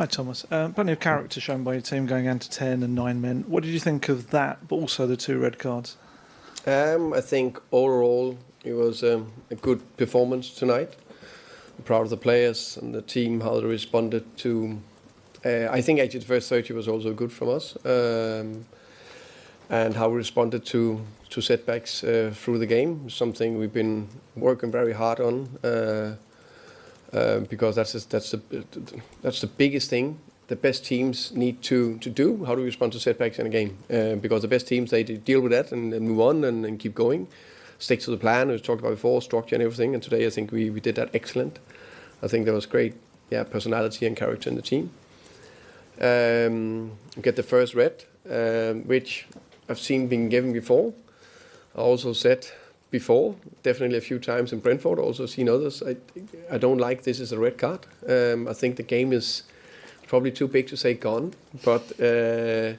Hi Thomas. Plenty of character shown by your team going down to 10 and 9 men. What did you think of that, but also the 2 red cards? I think overall it was a good performance tonight. I'm proud of the players and the team, how they responded to... I think actually the first 30 was also good from us. And how we responded to setbacks through the game, something we've been working very hard on. Because that's the biggest thing the best teams need to do. How do we respond to setbacks in a game? Because the best teams, they deal with that and move on and keep going. Stick to the plan, we talked about before, structure and everything. And today I think we did that excellent. I think there was great personality and character in the team. Get the first red, which I've seen being given before. I also said before, definitely a few times in Brentford, also seen others. I don't like this as a red card. I think the game is probably too big to say gone, but for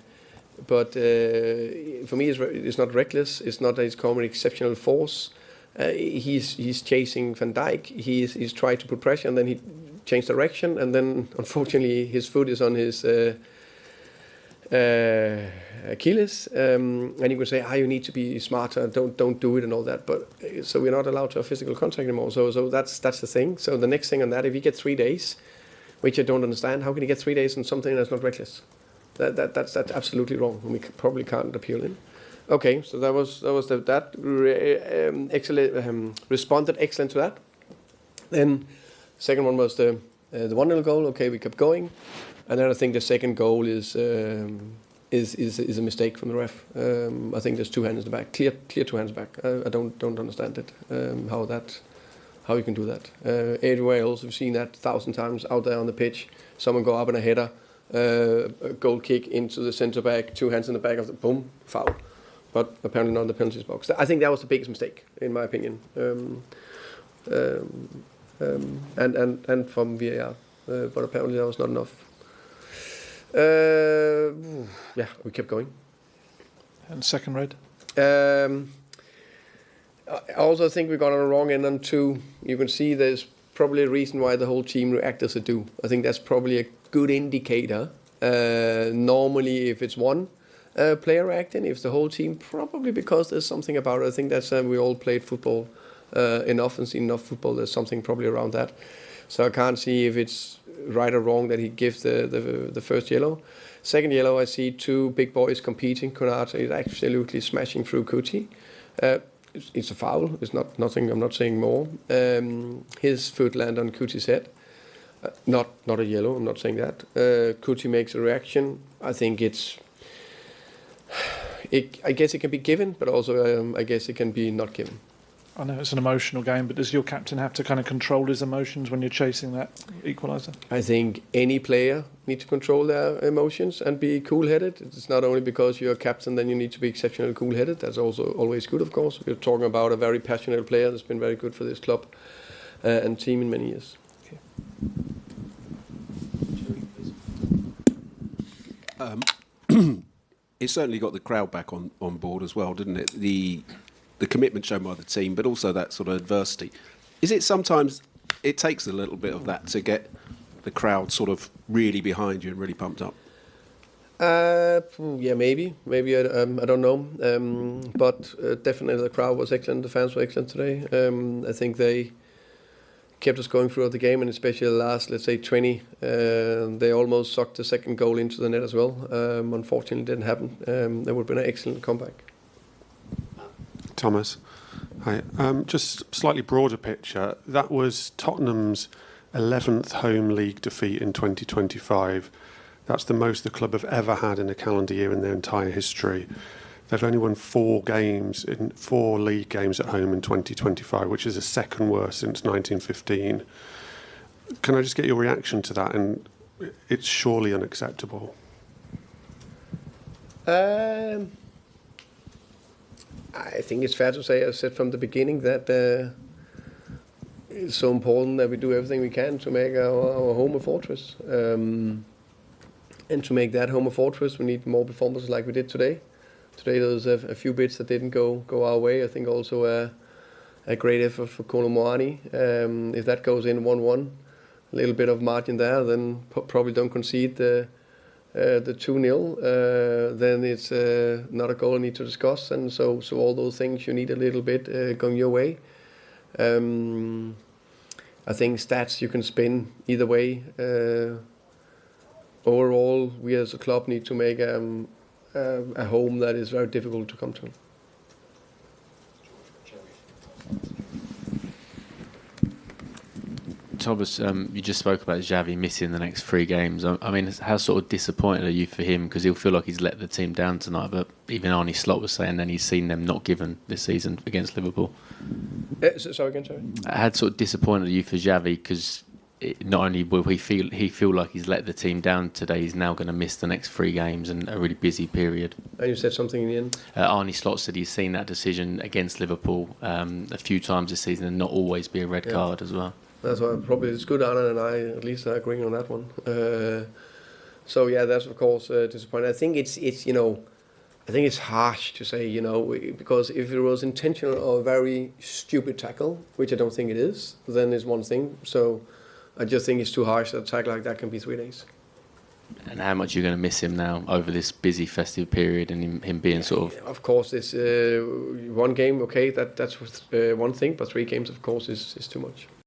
me it's not reckless. It's not that it's coming exceptional force. He's chasing Van Dijk. He's trying to put pressure, and then he changed direction, and then unfortunately his foot is on his Achilles, and you can say, you need to be smarter, don't do it and all that, but so we're not allowed to have physical contact anymore. So that's the thing. So the next thing on that, if you get 3 days, which I don't understand, how can you get 3 days on something that's not reckless? That's absolutely wrong. We probably can't appeal in. Okay, so that was excellent. Responded excellent to that. Then second one was the 1-0 goal. Okay, we kept going, and then I think the second goal is a mistake from the ref. I think there's 2 hands in the back, clear 2 hands back. I don't understand it. How you can do that. Everywhere else we've seen that 1,000 times out there on the pitch. Someone go up in a header, a goal kick into the centre back, 2 hands in the back of the boom, foul. But apparently not in the penalties box. I think that was the biggest mistake, in my opinion. And from VAR. But apparently that was not enough. We kept going. And second red? I also think we got on the wrong end on 2. You can see there's probably a reason why the whole team reacted as they do. I think that's probably a good indicator. Normally, if it's one player reacting, if the whole team, probably because there's something about it. I think that's we all played football enough and seen enough football. There's something probably around that. So I can't see if it's right or wrong that he gives the first yellow. Second yellow, I see 2 big boys competing. Konate is absolutely smashing through Kuti. It's a foul. It's not nothing. I'm not saying more. His foot landed on Kuti's head. Not a yellow. I'm not saying that. Kuti makes a reaction. I think I guess it can be given, but also I guess it can be not given. I know it's an emotional game, but does your captain have to kind of control his emotions when you're chasing that equaliser? I think any player needs to control their emotions and be cool-headed. It's not only because you're a captain then you need to be exceptionally cool-headed. That's also always good, of course. We're talking about a very passionate player that's been very good for this club and team in many years. Okay. It certainly got the crowd back on board as well, didn't it? The commitment shown by the team, but also that sort of adversity. Is it sometimes it takes a little bit of that to get the crowd sort of really behind you and really pumped up? Maybe I don't know. But definitely the crowd was excellent. The fans were excellent today. I think they kept us going throughout the game, and especially the last, let's say, 20. They almost sucked the second goal into the net as well. Unfortunately, it didn't happen. That would have been an excellent comeback. Thomas, hi. Just slightly broader picture. That was Tottenham's 11th home league defeat in 2025. That's the most the club have ever had in a calendar year in their entire history. They've only won 4 league games at home in 2025, which is the second worst since 1915. Can I just get your reaction to that? And it's surely unacceptable. I think it's fair to say, I said from the beginning, that it's so important that we do everything we can to make our home a fortress. And to make that home a fortress, we need more performances like we did today. Today there was a few bits that didn't go our way. I think also a great effort for Kolo Moani. If that goes in 1-1, little bit of margin there, then probably don't concede the 2-0. Then it's not a goal I need to discuss, and so all those things you need a little bit going your way. I think stats you can spin either way. Overall, we as a club need to make a home that is very difficult to come to. Thomas, you just spoke about Xavi missing the next 3 games. I mean, how sort of disappointed are you for him? Because he'll feel like he's let the team down tonight. But even Arne Slot was saying then he's seen them not given this season against Liverpool. Sorry again, sorry. How sort of disappointed are you for Xavi? Because not only will he feel like he's let the team down today, he's now going to miss the next 3 games and a really busy period. And you said something in the end? Arne Slot said he's seen that decision against Liverpool a few times this season and not always be a red card as well. That's why probably it's good Arne and I at least are agreeing on that one. So yeah, that's of course disappointing. I think it's I think it's harsh to say, because if it was intentional or a very stupid tackle, which I don't think it is, then it's one thing. So I just think it's too harsh that a tackle like that can be 3 days. And how much you're going to miss him now over this busy festive period and him being sort of... Of course, this 1 game, okay, that's one thing, but 3 games, of course, is too much.